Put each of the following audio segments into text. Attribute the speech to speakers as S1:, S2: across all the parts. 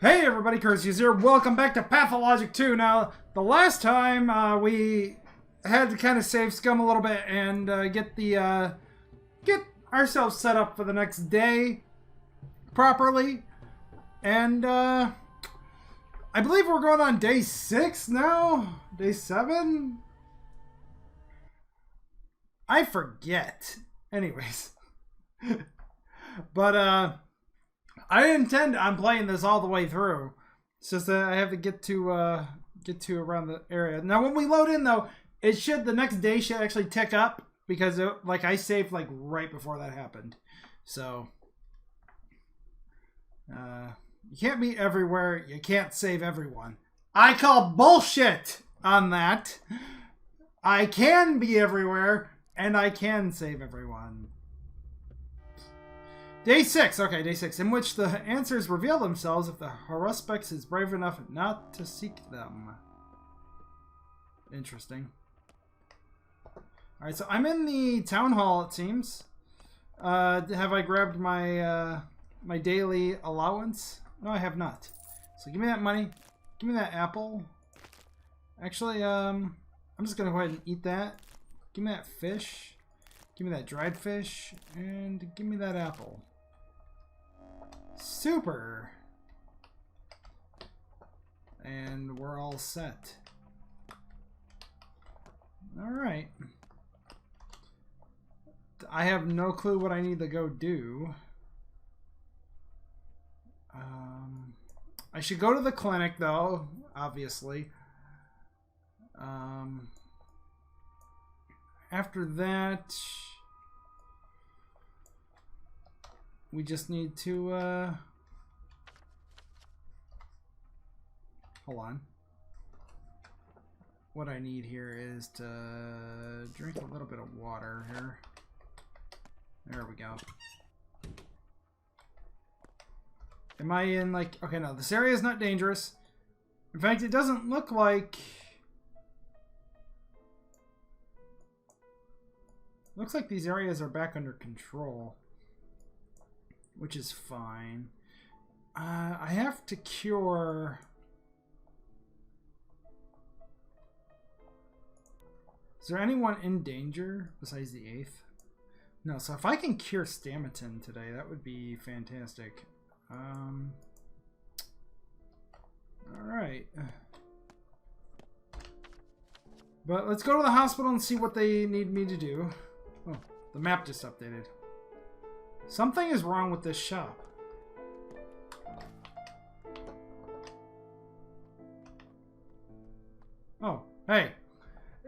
S1: Hey everybody, Curseius here. Welcome back to Pathologic 2. Now, the last time we had to kind of save scum a little bit and get ourselves set up for the next day properly. And I believe we're going on day 6 now? Day 7? I forget. Anyways. But I intend on playing this all the way through. It's just that I have to get to around the area. Now, when we load in, though, the next day should actually tick up because I saved like right before that happened. So you can't be everywhere. You can't save everyone. I call bullshit on that. I can be everywhere and I can save everyone. Day 6, okay, day 6, in which the answers reveal themselves if the haruspect is brave enough not to seek them. Interesting. Alright, so I'm in the town hall, it seems. Have I grabbed my my daily allowance? No, I have not. So give me that money. Give me that apple. Actually, I'm just gonna go ahead and eat that. Give me that fish. Give me that dried fish. And give me that apple. Super. And we're all set. Alright. I have no clue what I need to go do. I should go to the clinic though, obviously. After that, we just need to, hold on. What I need here is to drink a little bit of water here. There we go. Am I in like, okay, no, this area is not dangerous. In fact, it doesn't look like, looks like these areas are back under control. Which is fine. I have to cure... Is there anyone in danger besides the 8th? No, so if I can cure Stamatin today, that would be fantastic. Alright. But let's go to the hospital and see what they need me to do. Oh, the map just updated. Something is wrong with this shop. Oh, hey.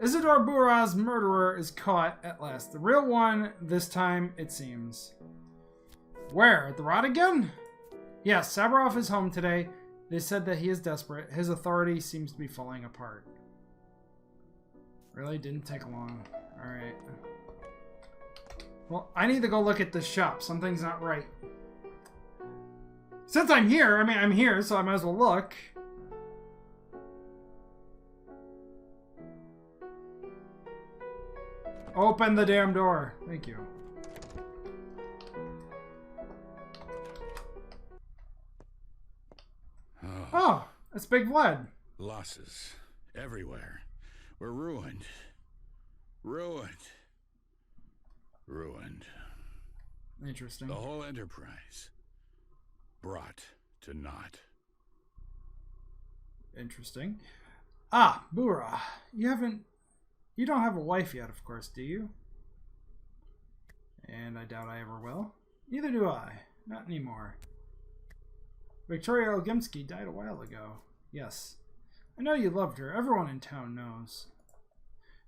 S1: Isidore Bura's murderer is caught at last. The real one this time, it seems. Where? At the Rodigan? Yes, Sabarov is home today. They said that he is desperate. His authority seems to be falling apart. Really? Didn't take long. Alright. Well, I need to go look at this shop. Something's not right. Since I'm here, I mean, I'm here, so I might as well look. Open the damn door. Thank you. Oh, it's Big Vlad.
S2: Losses everywhere. We're ruined. Ruined. Ruined.
S1: Interesting.
S2: The whole enterprise brought to naught.
S1: Interesting. Ah, Bura. You don't have a wife yet, of course, do you? And I doubt I ever will. Neither do I. Not anymore. Victoria Ogimsky died a while ago. Yes. I know you loved her. Everyone in town knows.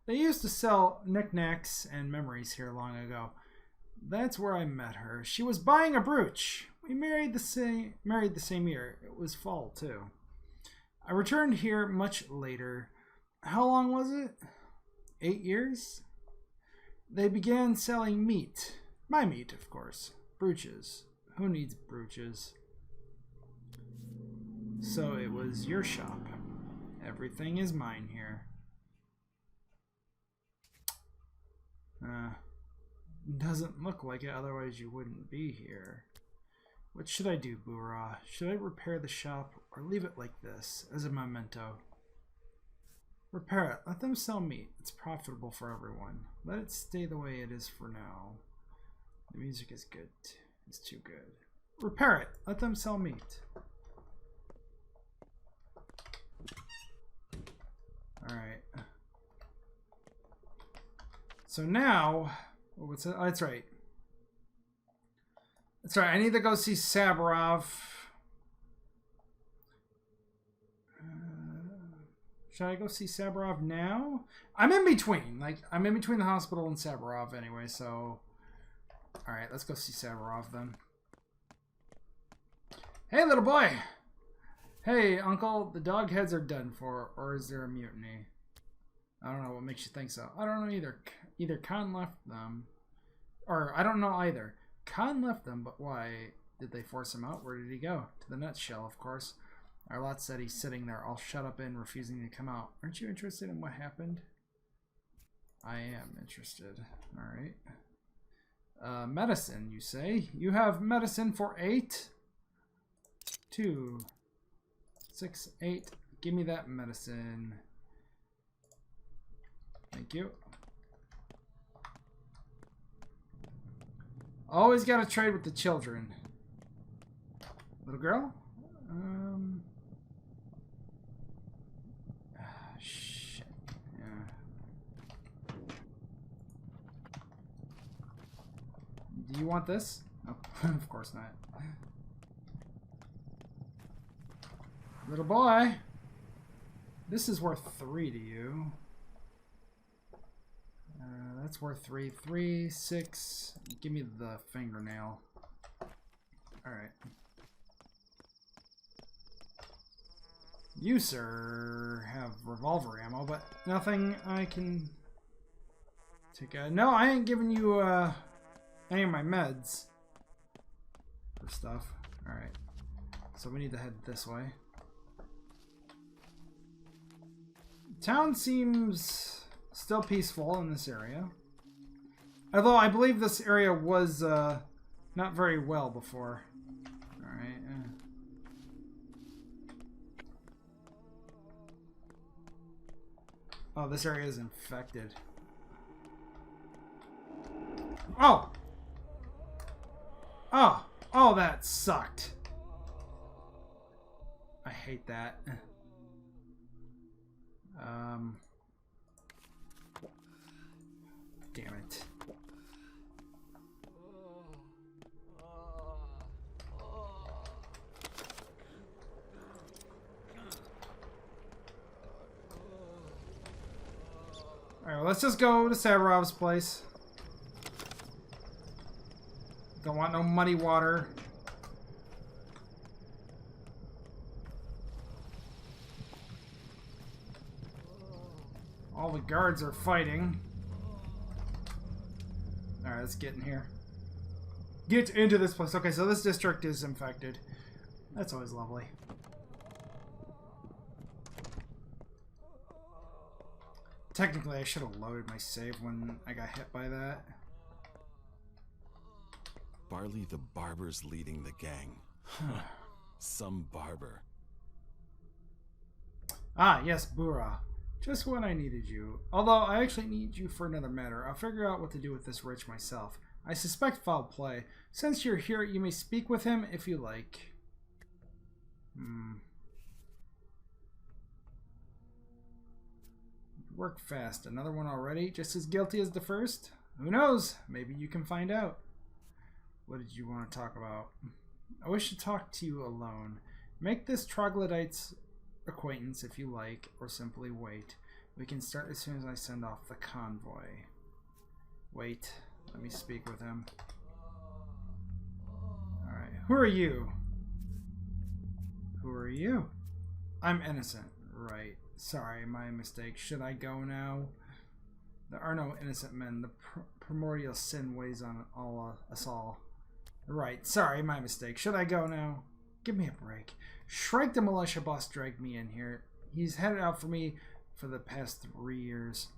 S1: They used to sell knickknacks and memories here long ago. That's where I met her. She was buying a brooch. We married the same year. It was fall, too. I returned here much later. How long was it? 8 years? They began selling meat. My meat, of course. Brooches. Who needs brooches? So it was your shop. Everything is mine here. Doesn't look like it, otherwise you wouldn't be here. What should I do, Bura? Should I repair the shop or leave it like this, as a memento? Repair it. Let them sell meat. It's profitable for everyone. Let it stay the way it is for now. The music is good. It's too good. Repair it. Let them sell meat. Alright. So now... Oh, what's that? Oh, that's right. That's right. I need to go see Sabarov. Should I go see Sabarov now? I'm in between. Like, I'm in between the hospital and Sabarov anyway, so... Alright, let's go see Sabarov then. Hey, little boy! Hey, uncle, the dog heads are done for, or is there a mutiny? I don't know what makes you think so. I don't know either. Either Khan left them, or I don't know either. Khan left them, but why? Did they force him out? Where did he go? To the nutshell, of course. Our lot said he's sitting there all shut up in, refusing to come out. Aren't you interested in what happened? I am interested. Alright. Medicine, you say? You have medicine for 8? 2, 6, 8. Give me that medicine. Thank you. Always gotta trade with the children. Little girl? Shit. Yeah. Do you want this? No, of course not. Little boy. This is worth 3 to you. That's worth 3. 3, 6. Give me the fingernail. Alright. You, sir, have revolver ammo, but nothing I can take a... No, I ain't giving you any of my meds for stuff. Alright. So we need to head this way. Town seems still peaceful in this area. Although I believe this area was not very well before. Alright. Oh, this area is infected. Oh! Oh! Oh, that sucked. I hate that. Damn it. Alright, well, let's just go to Sabarov's place. Don't want no muddy water. All the guards are fighting. Alright, let's get in here. Get into this place. Okay, so this district is infected. That's always lovely. Technically, I should have loaded my save when I got hit by that.
S2: Barley the barber's leading the gang. Some barber.
S1: Ah, yes, Bura. Just when I needed you. Although, I actually need you for another matter. I'll figure out what to do with this rich myself. I suspect foul play. Since you're here, you may speak with him if you like. Work fast. Another one already? Just as guilty as the first? Who knows? Maybe you can find out. What did you want to talk about? I wish to talk to you alone. Make this troglodyte's acquaintance if you like, or simply wait. We can start as soon as I send off the convoy. Wait. Let me speak with him. Alright. Who are you? Who are you? I'm innocent. Right. Sorry, my mistake. Should I go now? There are no innocent men. The primordial sin weighs on us all. Right. Sorry, my mistake. Should I go now? Give me a break. Shrike the militia boss dragged me in here. He's headed out for me for the past 3 years.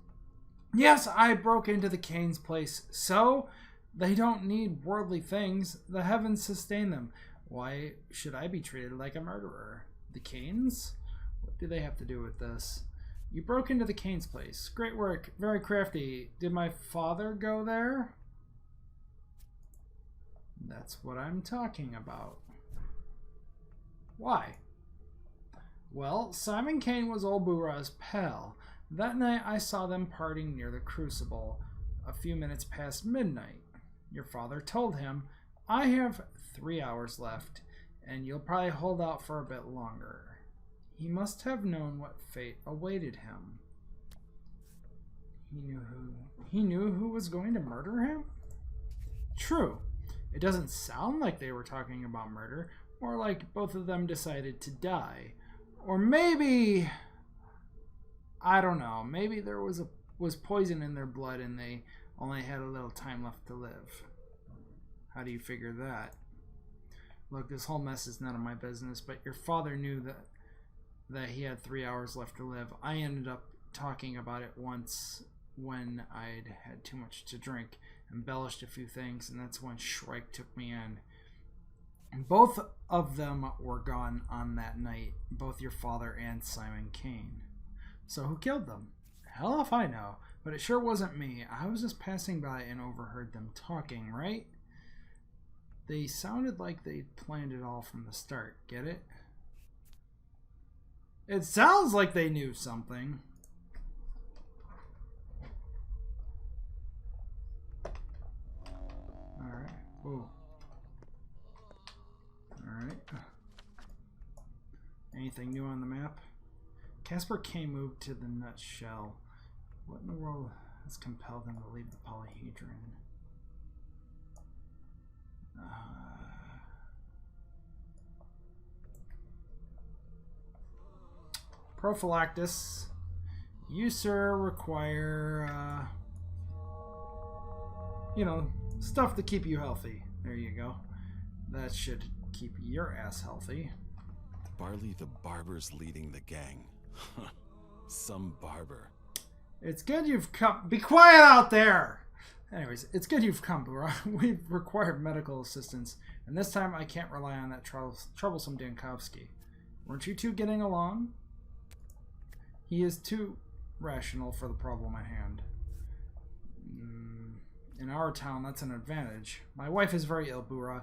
S1: Yes, I broke into the Kane's place. So, they don't need worldly things. The heavens sustain them. Why should I be treated like a murderer? The Canes? What do they have to do with this? You broke into the Canes' place. Great work. Very crafty. Did my father go there? That's what I'm talking about. Why? Well, Simon Kane was old Boorah's pal. That night I saw them parting near the Crucible, a few minutes past midnight. Your father told him, I have 3 hours left, and you'll probably hold out for a bit longer. He must have known what fate awaited him. He knew who was going to murder him? True. It doesn't sound like they were talking about murder, more like both of them decided to die. Or maybe, I don't know, maybe there was poison in their blood and they only had a little time left to live. How do you figure that? Look, this whole mess is none of my business, but your father knew that he had 3 hours left to live. I ended up talking about it once when I'd had too much to drink, embellished a few things, and that's when Shrike took me in. Both of them were gone on that night, both your father and Simon Kane. So who killed them? Hell if I know, but it sure wasn't me. I was just passing by and overheard them talking, right? They sounded like they'd planned it all from the start, get it? It sounds like they knew something. Alright. Whoa. Alright. Anything new on the map? Casper Kane moved to the nutshell. What in the world has compelled him to leave the polyhedron? Prophylactis. You, sir, require, stuff to keep you healthy. There you go. That should keep your ass healthy.
S2: Barley the barber's leading the gang. Some barber.
S1: It's good you've come. Be quiet out there! Anyways, it's good you've come, Boorah. We've required medical assistance, and this time I can't rely on that troublesome Dankovsky. Weren't you two getting along? He is too rational for the problem at hand. In our town, that's an advantage. My wife is very ill, Boorah.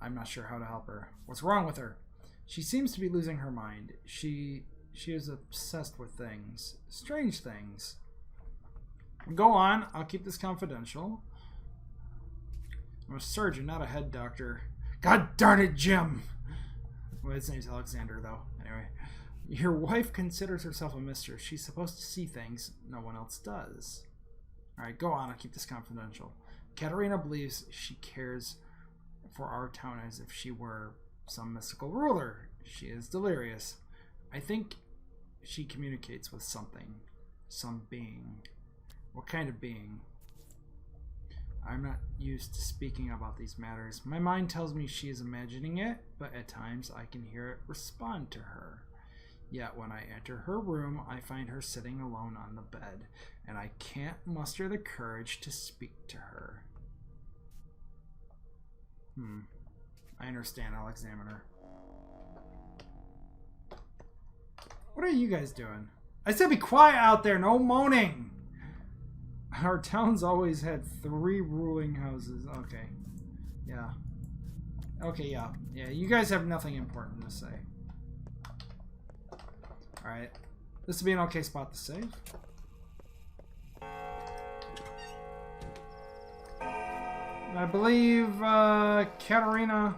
S1: I'm not sure how to help her. What's wrong with her? She seems to be losing her mind. She is obsessed with things. Strange things. Go on. I'll keep this confidential. I'm a surgeon, not a head doctor. God darn it, Jim! Well, his name's Alexander, though. Anyway. Your wife considers herself a mistress. She's supposed to see things no one else does. Alright, go on. I'll keep this confidential. Katerina believes she cares for our town as if she were some mystical ruler. She is delirious. I think she communicates with something. Some being. What kind of being? I'm not used to speaking about these matters. My mind tells me she is imagining it, but at times I can hear it respond to her. Yet when I enter her room, I find her sitting alone on the bed, and I can't muster the courage to speak to her. I understand. I'll examine her. What are you guys doing? I said be quiet out there, no moaning! Our town's always had 3 ruling houses. Okay. Yeah. Okay, yeah. Yeah, you guys have nothing important to say. Alright. This would be an okay spot to save. I believe, Katerina...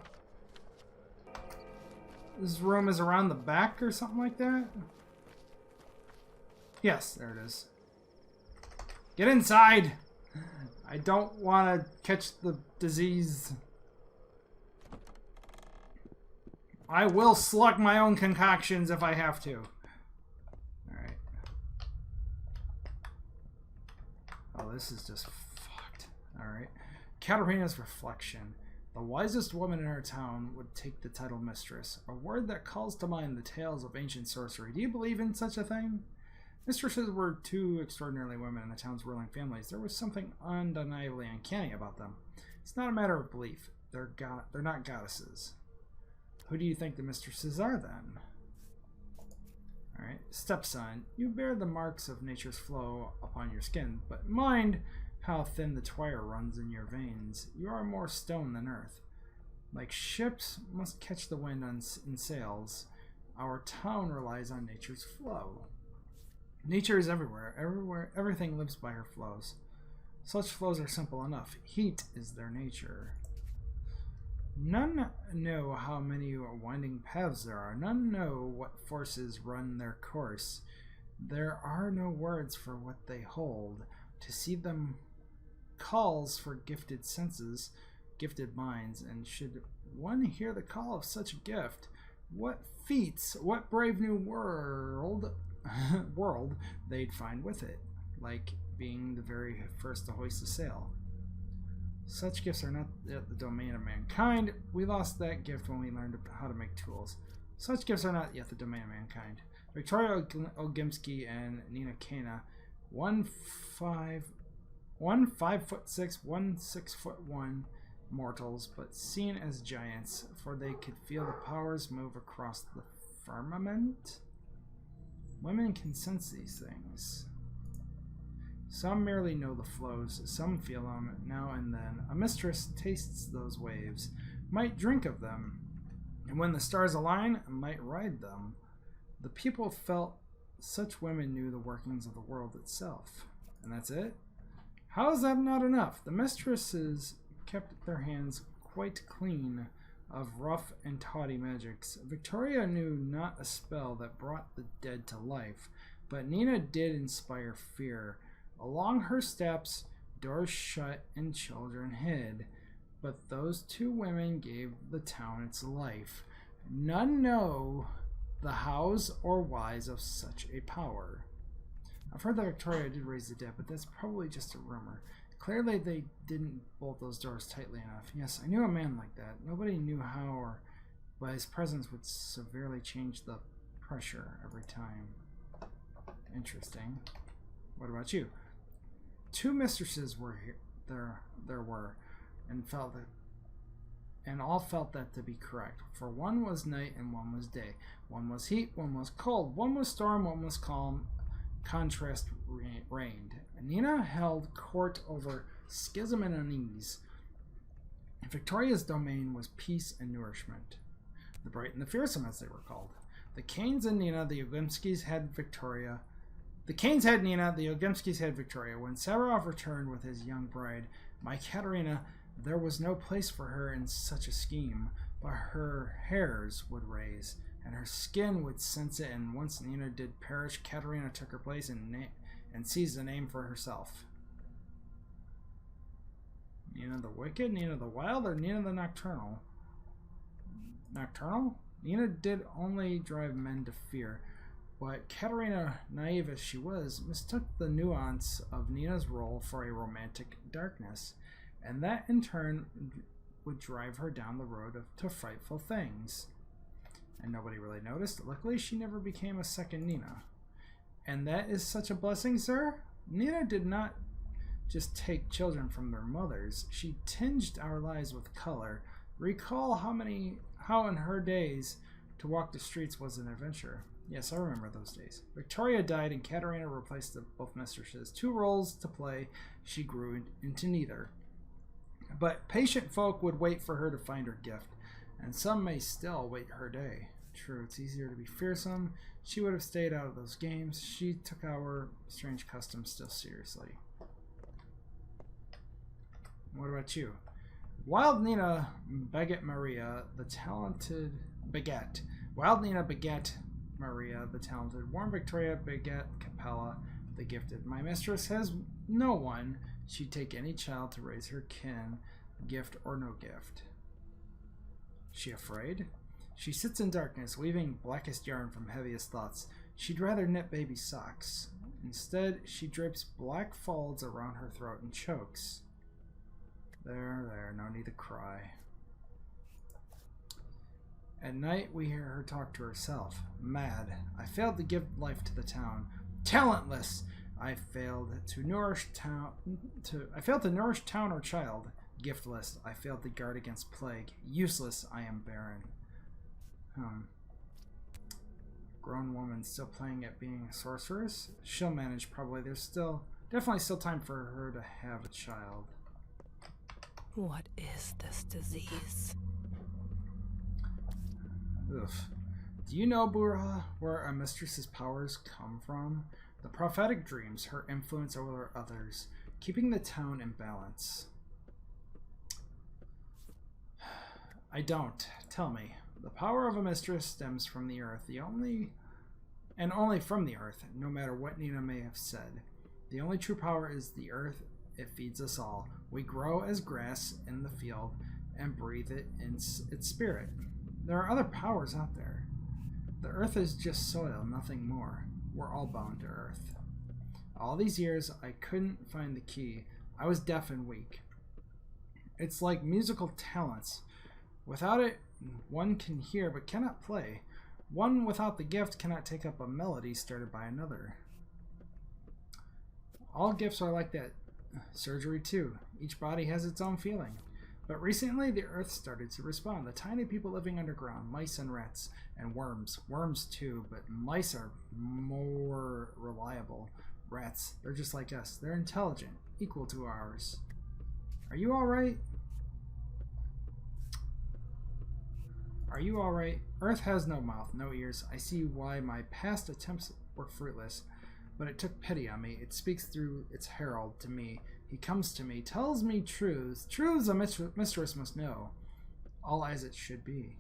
S1: This room is around the back or something like that? Yes, there it is. Get inside! I don't want to catch the disease. I will slug my own concoctions if I have to. Alright. Oh, this is just fucked. Alright. Katerina's reflection. The wisest woman in her town would take the title mistress, a word that calls to mind the tales of ancient sorcery. Do you believe in such a thing? Mistresses were 2 extraordinary women in the town's ruling families. There was something undeniably uncanny about them. It's not a matter of belief. They're not goddesses. Who do you think the mistresses are, then? Alright. Stepson, you bear the marks of nature's flow upon your skin, but mind how thin the twire runs in your veins. You are more stone than earth. Like ships must catch the wind in sails, our town relies on nature's flow. Nature is everywhere. Everything lives by her flows. Such flows are simple enough. Heat is their nature. None know how many winding paths there are. None know what forces run their course. There are no words for what they hold. To see them calls for gifted senses, gifted minds, and should one hear the call of such a gift, what feats, what brave new world they'd find with it, like being the very first to hoist a sail. Such gifts are not yet the domain of mankind. We lost that gift when we learned how to make tools. Such gifts are not yet the domain of mankind. Victoria Ogimsky and Nina Kana, one 5'6", one 6'1" mortals, but seen as giants, for they could feel the powers move across the firmament. Women can sense these things. Some merely know the flows, some feel them now and then. A mistress tastes those waves, might drink of them, and when the stars align, might ride them. The people felt such women knew the workings of the world itself. And that's it? How is that not enough? The mistresses kept their hands quite clean of rough and tawdry magics. Victoria knew not a spell that brought the dead to life, but Nina did inspire fear. Along her steps, doors shut and children hid, but those two women gave the town its life. None know the hows or whys of such a power. I've heard that Victoria did raise the dead, but that's probably just a rumor. Clearly they didn't bolt those doors tightly enough. Yes, I knew a man like that. Nobody knew how, but his presence would severely change the pressure every time. Interesting. What about you? Two mistresses were here. There were, and all felt that to be correct. For one was night and one was day. One was heat, one was cold. One was storm, one was calm. Contrast reigned. Nina held court over schism and unease. Victoria's domain was peace and nourishment. The bright and the fearsome, as they were called. The Kanes and Nina, the Ogimskys had Victoria. The Kanes had Nina, the Ogimskys had Victoria. When Savarov returned with his young bride, my Katerina, there was no place for her in such a scheme, but her hairs would raise, and her skin would sense it, and once Nina did perish, Katerina took her place and seized a name for herself. Nina the Wicked, Nina the Wild, or Nina the Nocturnal? Nocturnal? Nina did only drive men to fear, but Katerina, naive as she was, mistook the nuance of Nina's role for a romantic darkness, and that in turn would drive her down the road to frightful things. And nobody really noticed. Luckily, she never became a second Nina. And that is such a blessing, sir? Nina did not just take children from their mothers. She tinged our lives with color. Recall how in her days to walk the streets was an adventure. Yes, I remember those days. Victoria died and Katerina replaced both mistresses. Two roles to play. She grew into neither. But patient folk would wait for her to find her gift, and some may still wait her day. True, it's easier to be fearsome. She would have stayed out of those games. She took our strange customs still seriously. What about you? Wild Nina beget Maria, the talented beget. Wild Nina beget Maria, the talented. Warm Victoria beget Capella, the gifted. My mistress has no one. She'd take any child to raise her kin, gift or no gift. She afraid? She sits in darkness, weaving blackest yarn from heaviest thoughts. She'd rather knit baby socks. Instead, she drapes black folds around her throat and chokes. There, no need to cry. At night, we hear her talk to herself. Mad. I failed to give life to the town. Talentless. I failed to nourish town or child. Giftless. I failed to guard against plague. Useless. I am barren. Grown woman still playing at being a sorceress? She'll manage probably. There's definitely still time for her to have a child.
S3: What is this disease?
S1: Ugh. Do you know, Burha, where a mistress's powers come from? The prophetic dreams, her influence over others, keeping the town in balance. I don't. Tell me. The power of a mistress stems from the earth, only from the earth, no matter what Nina may have said. The only true power is the earth. It feeds us all. We grow as grass in the field and breathe it in its spirit. There are other powers out there. The earth is just soil, nothing more. We're all bound to earth. All these years, I couldn't find the key. I was deaf and weak. It's like musical talents. Without it, one can hear but cannot play. One without the gift cannot take up a melody started by another. All gifts are like that. Surgery too. Each body has its own feeling. But recently the earth started to respond. The tiny people living underground, mice and rats, and worms. Worms too, but mice are more reliable. Rats, they're just like us. They're intelligent, equal to ours. Are you alright? Are you alright? Earth has no mouth, no ears. I see why my past attempts were fruitless, but it took pity on me. It speaks through its herald to me. He comes to me, tells me truths. Truths a mistress must know. All as it should be.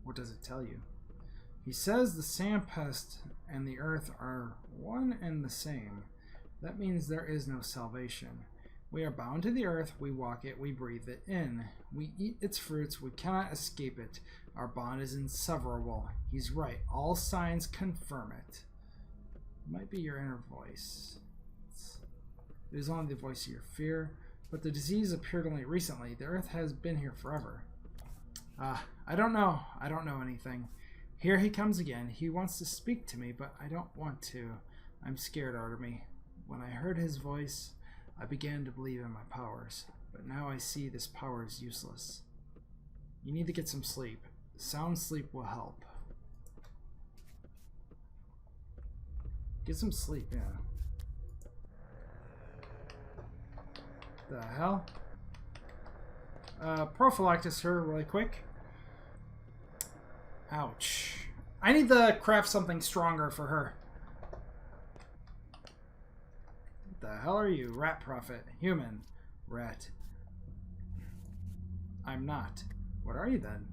S1: What does it tell you? He says the sandpest and the earth are one and the same. That means there is no salvation. We are bound to the earth, we walk it, we breathe it in. We eat its fruits, we cannot escape it. Our bond is inseverable. He's right, all signs confirm it. It might be your inner voice. It is only the voice of your fear, but the disease appeared only recently. The earth has been here forever. I don't know. I don't know anything. Here he comes again. He wants to speak to me, but I don't want to. I'm scared, Artemy. When I heard his voice, I began to believe in my powers, but now I see this power is useless. You need to get some sleep. Sound sleep will help. Get some sleep, yeah. The hell? Prophylactis her really quick. Ouch. I need to craft something stronger for her. What the hell are you? Rat prophet. Human. Rat. I'm not. What are you then?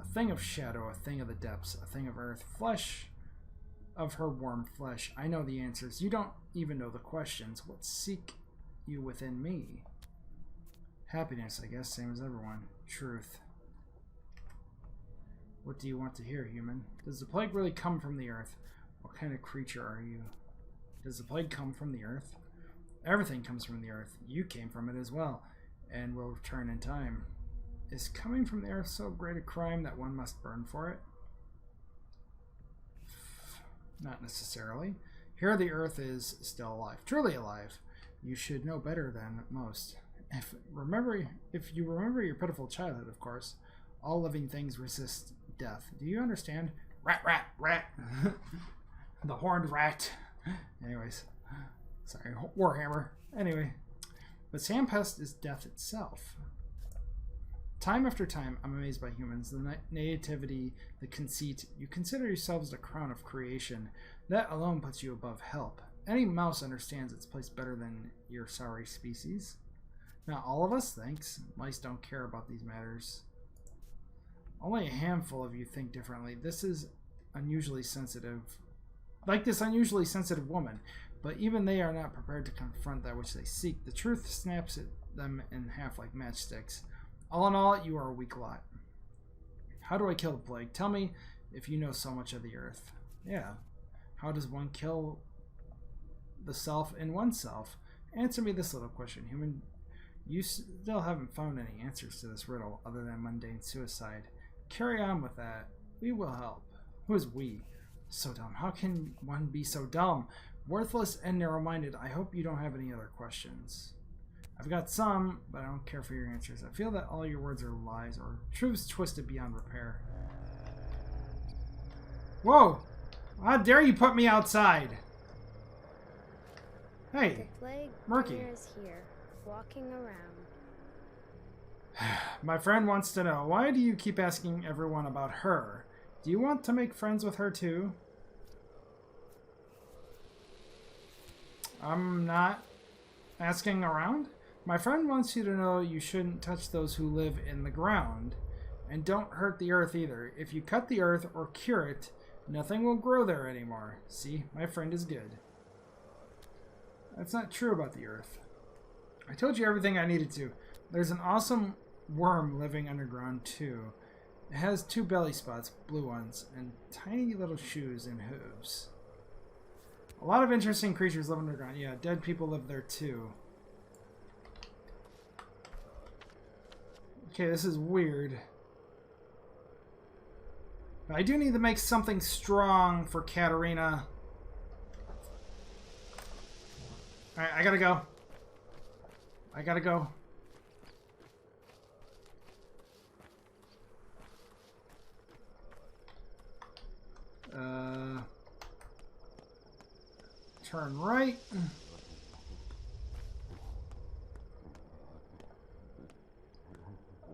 S1: A thing of shadow, a thing of the depths, a thing of earth. Flesh of her warm flesh. I know the answers. You don't even know the questions. What seek you within me? Happiness, I guess, same as everyone. Truth. What do you want to hear, human? Does the plague really come from the earth? What kind of creature are you? Does the plague come from the earth? Everything comes from the earth. You came from it as well, and will return in time. Is coming from the earth so great a crime that one must burn for it? Not necessarily. Here the earth is still alive. Truly alive. You should know better than most. If you remember your pitiful childhood, of course, all living things resist death. Do you understand? Rat, rat, rat. The horned rat. Anyways. Sorry, Warhammer. Anyway. But Sandpest is death itself. Time after time, I'm amazed by humans. The naivety, the conceit. You consider yourselves the crown of creation. That alone puts you above help. Any mouse understands its place better than your sorry species. Not all of us, thanks. Mice don't care about these matters. Only a handful of you think differently. This is unusually sensitive. Like this unusually sensitive woman. But even they are not prepared to confront that which they seek. The truth snaps at them in half like matchsticks. All in all, you are a weak lot. How do I kill the plague? Tell me if you know so much of the earth. Yeah. How does one kill the self in oneself? Answer me this little question, human. You still haven't found any answers to this riddle other than mundane suicide. Carry on with that. We will help. Who is we? So dumb. How can one be so dumb? Worthless and narrow-minded. I hope you don't have any other questions. I've got some, but I don't care for your answers. I feel that all your words are lies or truths twisted beyond repair. Whoa! How dare you put me outside? Hey,
S4: The plague
S1: Murky.
S4: is here, walking around.
S1: My friend wants to know, why do you keep asking everyone about her? Do you want to make friends with her too? I'm not asking around. My friend wants you to know you shouldn't touch those who live in the ground. And don't hurt the earth either. If you cut the earth or cure it, nothing will grow there anymore. See, my friend is good. That's not true about the earth. I told you everything I needed to. There's an awesome worm living underground too. It has 2 belly spots, blue ones, and tiny little shoes and hooves. A lot of interesting creatures live underground. Yeah, dead people live there too. Okay, this is weird. But I do need to make something strong for Katarina. Alright, I gotta go. I gotta go. Turn right.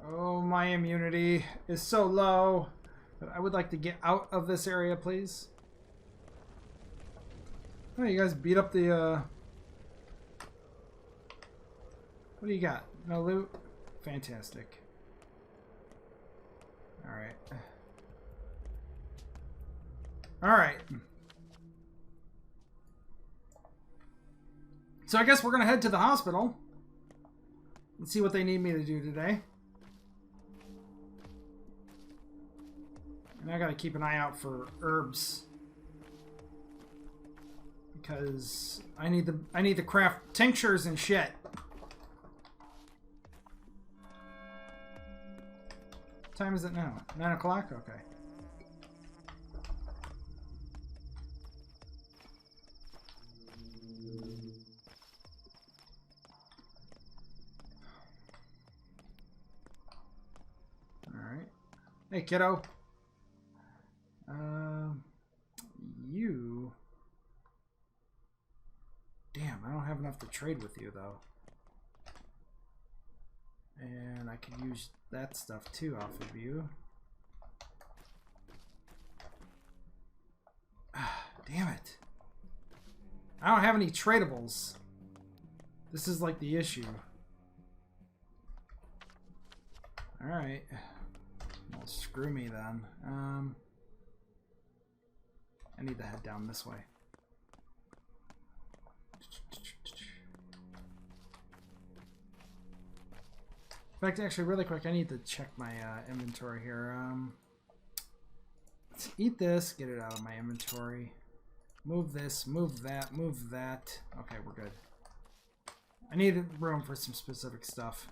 S1: Oh, my immunity is so low. But I would like to get out of this area, please. Oh, you guys beat up the, What do you got? No loot? Fantastic. Alright. Alright. So I guess we're going to head to the hospital and see what they need me to do today. And I got to keep an eye out for herbs. Because I need the craft tinctures and shit. What time is it now? 9 o'clock? Okay. Alright. Hey, kiddo. You... Damn, I don't have enough to trade with you, though. And I could use that stuff, too, off of you. Ah, damn it. I don't have any tradables. This is, like, the issue. Alright. Well, screw me, then. I need to head down this way. In fact, actually, really quick, I need to check my inventory here. Let's eat this, get it out of my inventory. Move this, move that, move that. Okay, we're good. I need room for some specific stuff.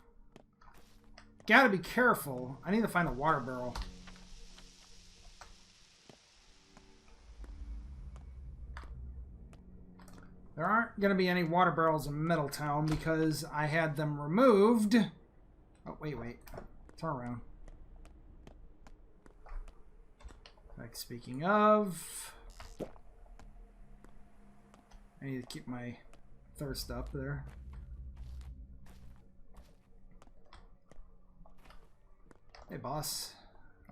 S1: Gotta be careful. I need to find a water barrel. There aren't going to be any water barrels in Middletown because I had them removed. Oh, wait. Turn around. Like, speaking of... I need to keep my thirst up there. Hey, boss.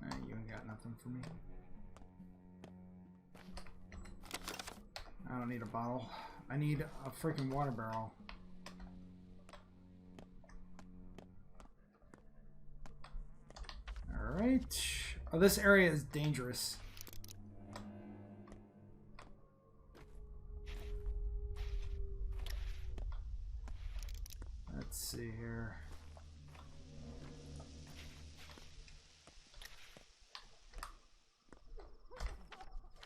S1: You ain't got nothing for me. I don't need a bottle. I need a freaking water barrel. Alright. Oh, this area is dangerous. Let's see here.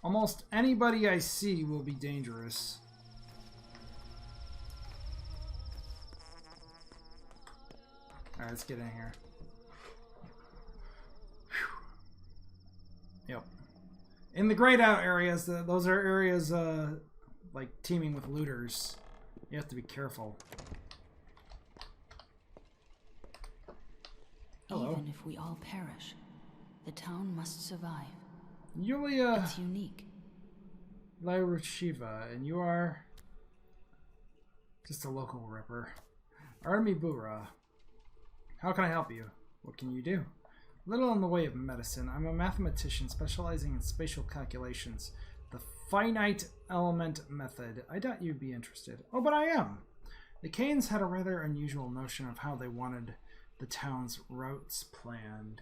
S1: Almost anybody I see will be dangerous. Alright, let's get in here. Whew. Yep. In the grayed out areas, those are areas like teeming with looters. You have to be careful. Hello.
S5: Even if we all perish, the town must survive.
S1: Yulia
S5: It's unique.
S1: Laurushiva, and you are just a local ripper. Artemi Bura. How can I help you? What can you do? Little in the way of medicine. I'm a mathematician specializing in spatial calculations. The finite element method. I doubt you'd be interested. Oh, but I am. The Canes had a rather unusual notion of how they wanted the town's routes planned.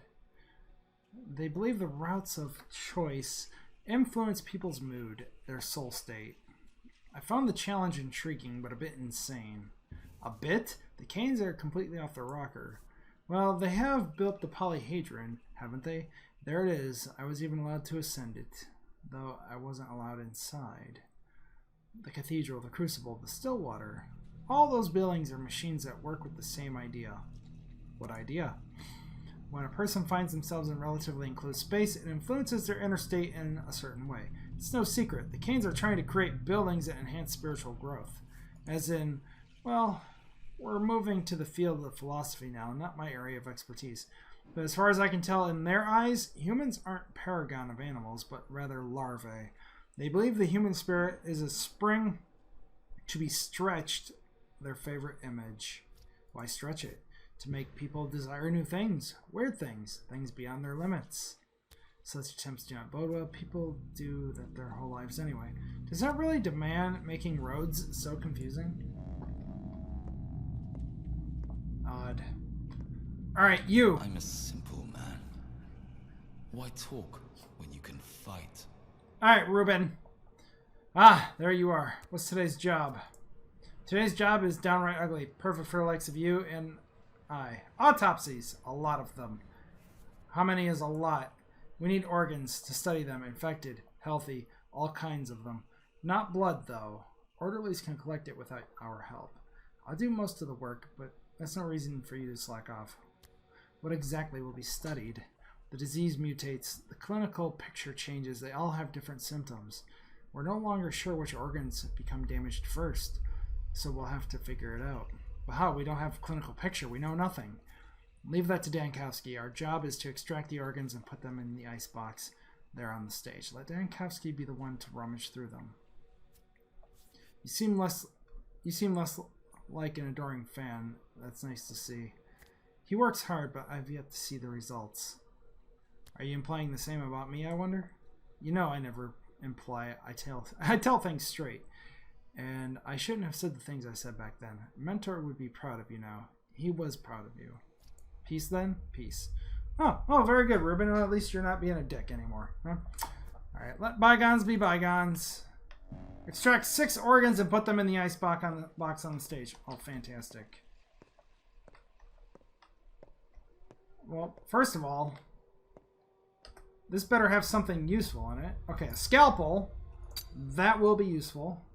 S1: They believe the routes of choice influence people's mood, their soul state. I found the challenge intriguing, but a bit insane. A bit? The Canes are completely off their rocker. Well, they have built the polyhedron, haven't they? There it is. I was even allowed to ascend it, though I wasn't allowed inside. The cathedral, the crucible, the Stillwater. All those buildings are machines that work with the same idea. What idea? When a person finds themselves in relatively enclosed space, it influences their inner state in a certain way. It's no secret. The Canes are trying to create buildings that enhance spiritual growth. As in, well, we're moving to the field of philosophy now, not my area of expertise. But as far as I can tell, in their eyes, humans aren't paragon of animals, but rather larvae. They believe the human spirit is a spring to be stretched, their favorite image. Why stretch it? To make people desire new things, weird things, things beyond their limits. Such attempts do not bode well. People do that their whole lives anyway. Does that really demand making roads so confusing? Odd. Alright, you!
S6: I'm a simple man. Why talk when you can fight?
S1: Alright, Ruben. Ah, there you are. What's today's job? Today's job is downright ugly. Perfect for the likes of you and I. Autopsies. A lot of them. How many is a lot? We need organs to study them. Infected, healthy, all kinds of them. Not blood, though. Orderlies can collect it without our help. I'll do most of the work, but that's no reason for you to slack off. What exactly will be studied? The disease mutates. The clinical picture changes. They all have different symptoms. We're no longer sure which organs become damaged first, so we'll have to figure it out. But how? We don't have a clinical picture. We know nothing. Leave that to Dankowski. Our job is to extract the organs and put them in the icebox there on the stage. Let Dankowski be the one to rummage through them. You seem less like an adoring fan. That's nice to see. He works hard, but I've yet to see the results. Are you implying the same about me, I wonder? You know I never imply. I tell things straight. And I shouldn't have said the things I said back then. Mentor would be proud of you now. He was proud of you. Peace then? Peace. Oh, very good, Ruben. Well, at least you're not being a dick anymore. Huh? Alright, let bygones be bygones. Extract 6 organs and put them in the ice box on the stage. Oh, fantastic. Well, first of all, this better have something useful in it. Okay, a scalpel. That will be useful.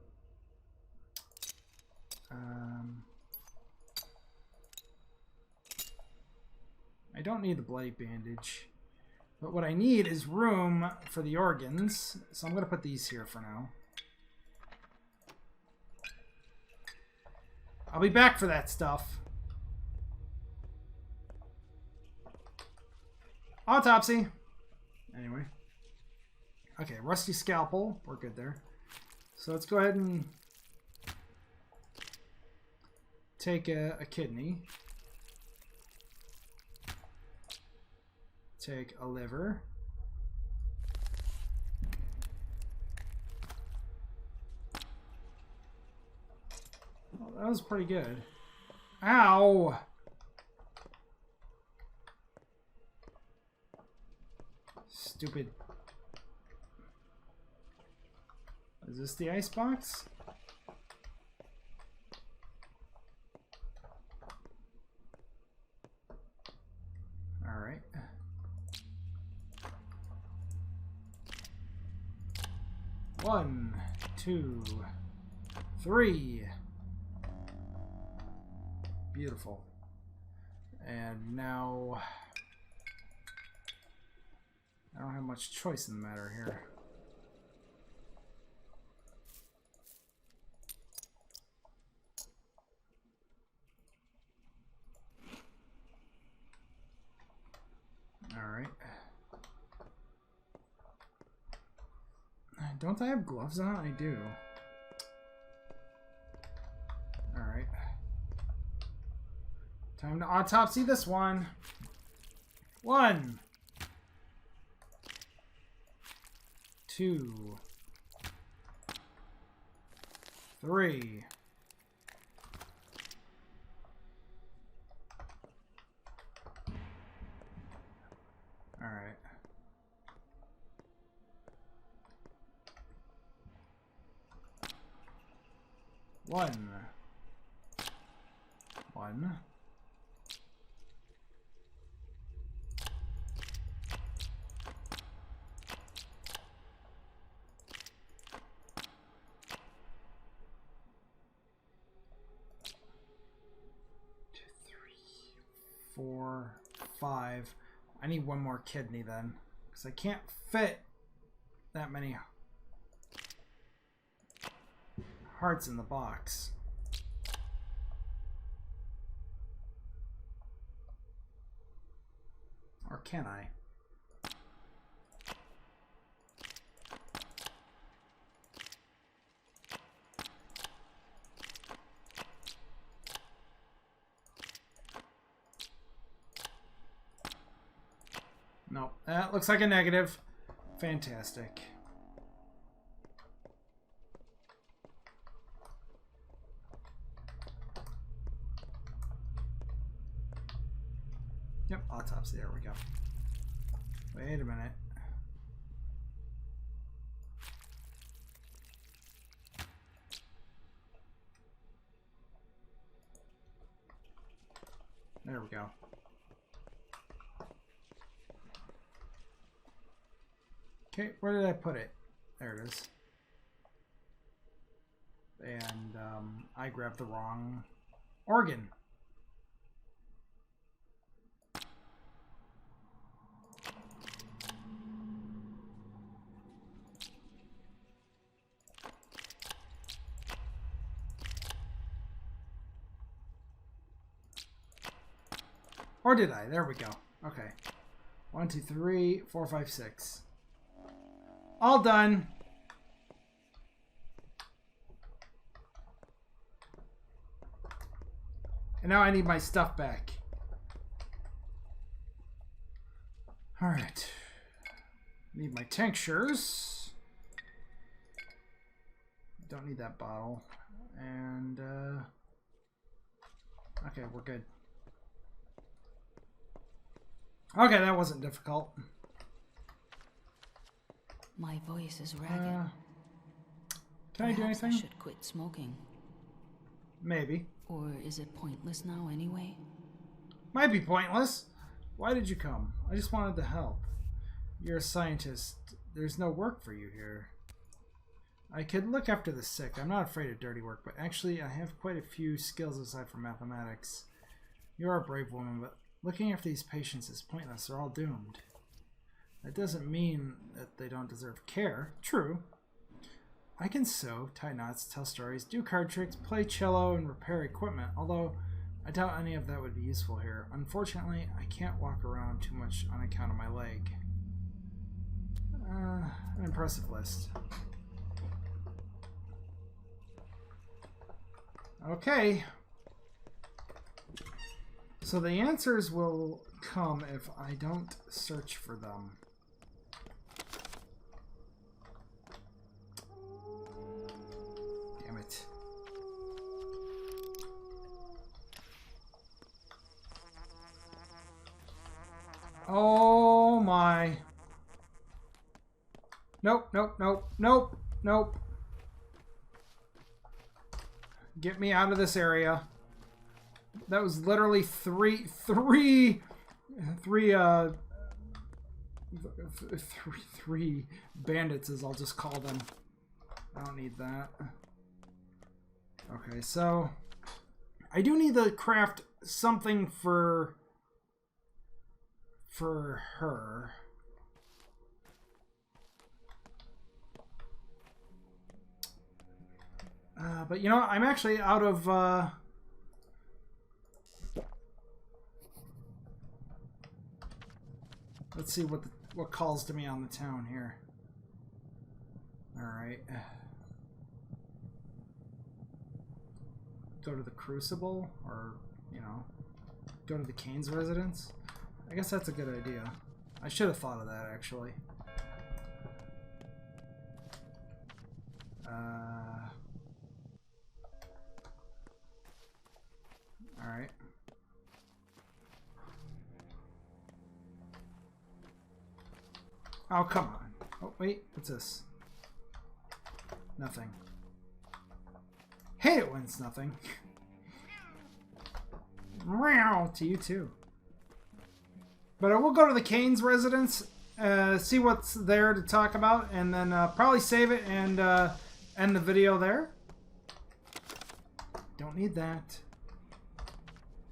S1: I don't need the bloody bandage. But what I need is room for the organs. So I'm going to put these here for now. I'll be back for that stuff. Autopsy. Anyway. Okay, rusty scalpel. We're good there. So let's go ahead and take a kidney. Take a liver. Well, that was pretty good. Ow! Stupid. Is this the ice box? Alright. One, 2, 3. Beautiful. And now I don't have much choice in the matter here. Don't I have gloves on? I do. Alright. Time to autopsy this one. 1, 2, 3. All right. One. 2, 3, 4, 5. I need one more kidney then, because I can't fit that many hearts in the box. Or can I? No, that looks like a negative. Fantastic. Yep, autopsy. There we go. Wait a minute. There we go. Okay, where did I put it? There it is. And I grabbed the wrong organ. Or did I? There we go. Okay. 1, 2, 3, 4, 5, 6. All done. And now I need my stuff back. All right. Need my tinctures. Don't need that bottle. And, okay, we're good. Okay, that wasn't difficult.
S5: My voice is ragged.
S1: Can I do
S5: Perhaps
S1: anything?
S5: I should quit smoking.
S1: Maybe.
S5: Or is it pointless now anyway?
S1: Might be pointless. Why did you come? I just wanted to help. You're a scientist. There's no work for you here. I could look after the sick. I'm not afraid of dirty work, but actually I have quite a few skills aside from mathematics. You're a brave woman, but looking after these patients is pointless. They're all doomed. That doesn't mean that they don't deserve care. True. I can sew, tie knots, tell stories, do card tricks, play cello, and repair equipment, although I doubt any of that would be useful here. Unfortunately, I can't walk around too much on account of my leg. An impressive list. Okay. So the answers will come if I don't search for them. Damn it. Oh my. Nope, nope, nope, nope, nope. Get me out of this area. That was literally three bandits, as I'll just call them. I don't need that. Okay, so I do need to craft something for her. But you know what? I'm actually out of let's see what calls to me on the town here. Alright. Go to the Crucible, or, you know, go to the Kane's residence. I guess that's a good idea. I should have thought of that, actually. Alright. Oh, come on. Oh, wait. What's this? Nothing. Hate it when it's nothing. Meow to you too. But I will go to the Kane's residence, see what's there to talk about, and then probably save it and end the video there. Don't need that.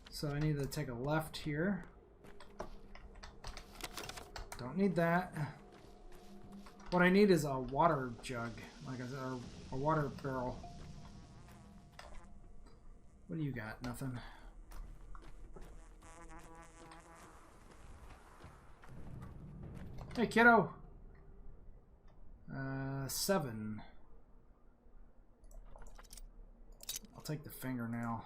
S1: So I need to take a left here. Don't need that. What I need is a water jug, like a water barrel. What do you got? Nothing. Hey, kiddo. 7. I'll take the fingernail.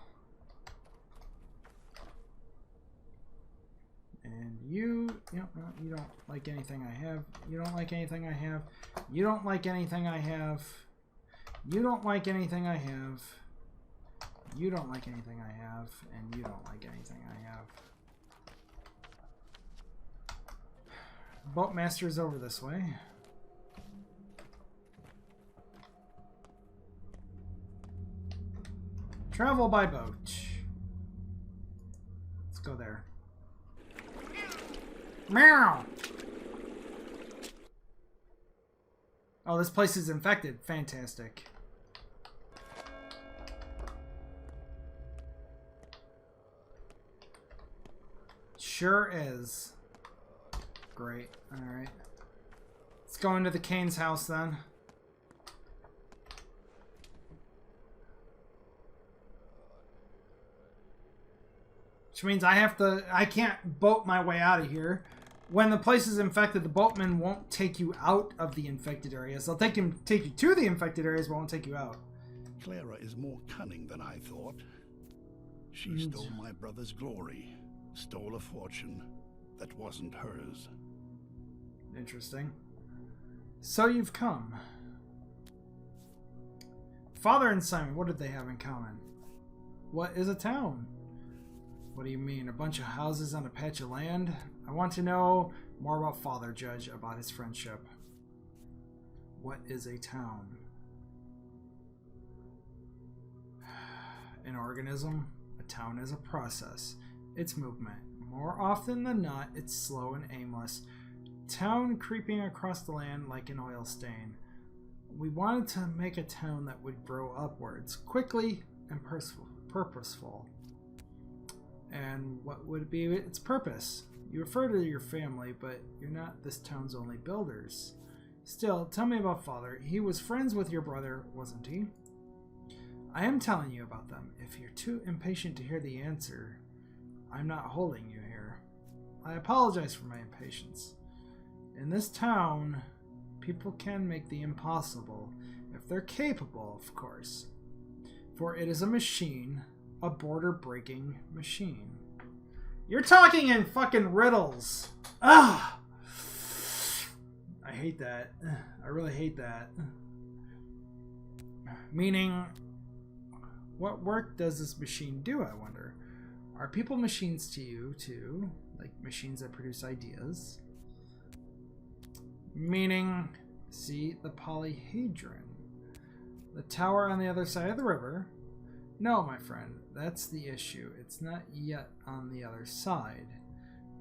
S1: And you don't like anything I have. You don't like anything I have. You don't like anything I have. You don't like anything I have. You don't like anything I have. And you don't like anything I have. Boatmaster is over this way. Travel by boat. Let's go there. Meow! Oh, this place is infected. Fantastic. Sure is. Great. Alright. Let's go into the Kane's house then. Which means I can't boat my way out of here. When the place is infected, the boatmen won't take you out of the infected areas. They'll take you to the infected areas, but won't take you out.
S7: Clara is more cunning than I thought. She stole my brother's glory, stole a fortune that wasn't hers.
S1: Interesting. So you've come. Father and Simon, what did they have in common? What is a town? What do you mean? A bunch of houses on a patch of land? I want to know more about Father Judge, about his friendship. What is a town? An organism? A town is a process. It's movement. More often than not, it's slow and aimless. Town creeping across the land like an oil stain. We wanted to make a town that would grow upwards, quickly and purposeful. And what would be its purpose? You refer to your family, but you're not this town's only builders. Still, tell me about Father. He was friends with your brother, wasn't he? I am telling you about them. If you're too impatient to hear the answer, I'm not holding you here. I apologize for my impatience. In this town, people can make the impossible, if they're capable, of course. For it is a machine, a border-breaking machine. You're talking in fucking riddles. Ah! I hate that. I really hate that. Meaning, what work does this machine do, I wonder? Are people machines to you, too? Like machines that produce ideas? Meaning, see the polyhedron. The tower on the other side of the river. No, my friend, that's the issue. It's not yet on the other side.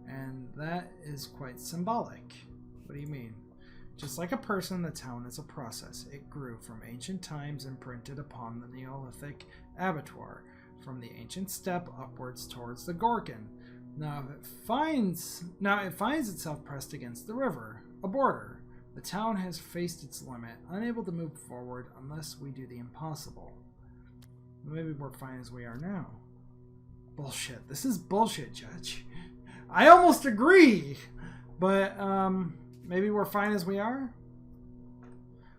S1: And that is quite symbolic. What do you mean? Just like a person, the town is a process. It grew from ancient times imprinted upon the Neolithic abattoir, from the ancient steppe upwards towards the Gorgon. Now it finds itself pressed against the river, a border. The town has faced its limit, unable to move forward unless we do the impossible. Maybe we're fine as we are now. Bullshit. This is bullshit, Judge. I almost agree, but maybe we're fine as we are?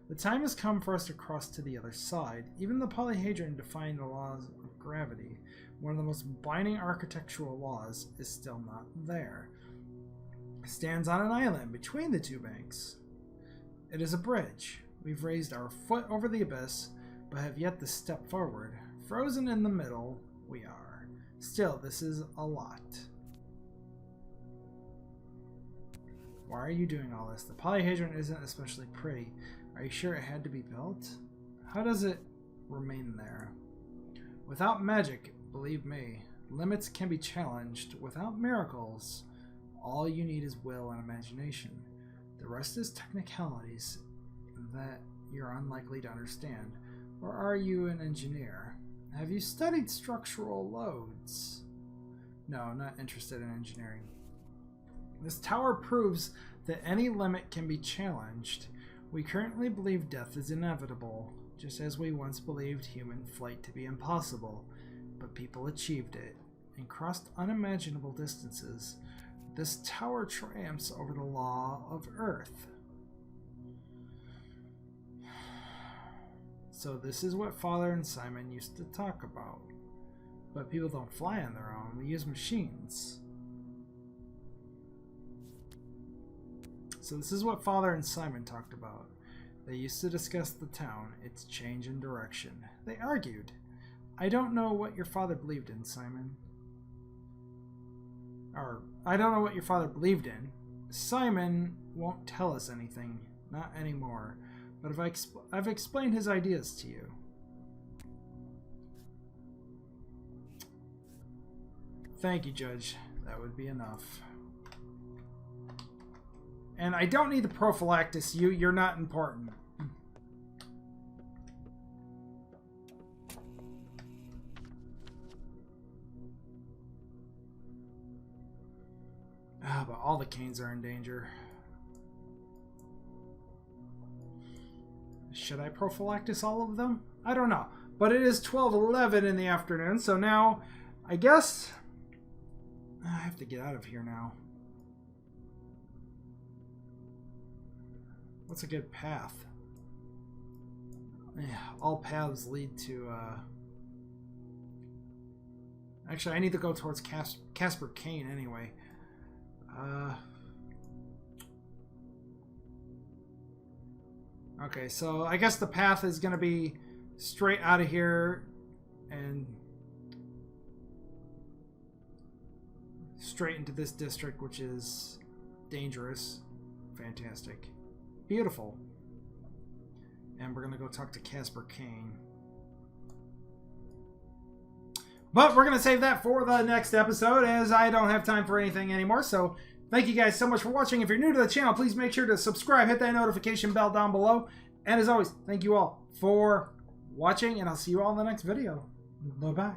S1: The time has come for us to cross to the other side. Even the polyhedron defined the laws of gravity, one of the most binding architectural laws, is still not there. It stands on an island between the two banks. It is a bridge. We've raised our foot over the abyss, but have yet to step forward. Frozen in the middle, we are. Still, this is a lot. Why are you doing all this? The polyhedron isn't especially pretty. Are you sure it had to be built? How does it remain there? Without magic, believe me, limits can be challenged. Without miracles, all you need is will and imagination. The rest is technicalities that you're unlikely to understand. Or are you an engineer? Have you studied structural loads? No, not interested in engineering. This tower proves that any limit can be challenged. We currently believe death is inevitable, just as we once believed human flight to be impossible, but people achieved it and crossed unimaginable distances. This tower triumphs over the law of Earth. So this is what Father and Simon used to talk about. But people don't fly on their own. We use machines. So this is what Father and Simon talked about. They used to discuss the town, its change in direction. They argued. I don't know what your father believed in, Simon. Or, I don't know what your father believed in. Simon won't tell us anything. Not anymore. But I've explained his ideas to you. Thank you, Judge. That would be enough. And I don't need the prophylactis. You're not important. But all the canes are in danger. Should I prophylactis all of them? I don't know. But it is 12:11 in the afternoon, so now I guess I have to get out of here now. What's a good path? Yeah, all paths lead to actually, I need to go towards Casper Kane anyway. Okay, so I guess the path is going to be straight out of here and straight into this district, which is dangerous. Fantastic. Beautiful. And we're going to go talk to Casper Kane. But we're going to save that for the next episode, as I don't have time for anything anymore. So thank you guys so much for watching. If you're new to the channel, please make sure to subscribe, hit that notification bell down below. And as always, thank you all for watching, and I'll see you all in the next video. Bye-bye.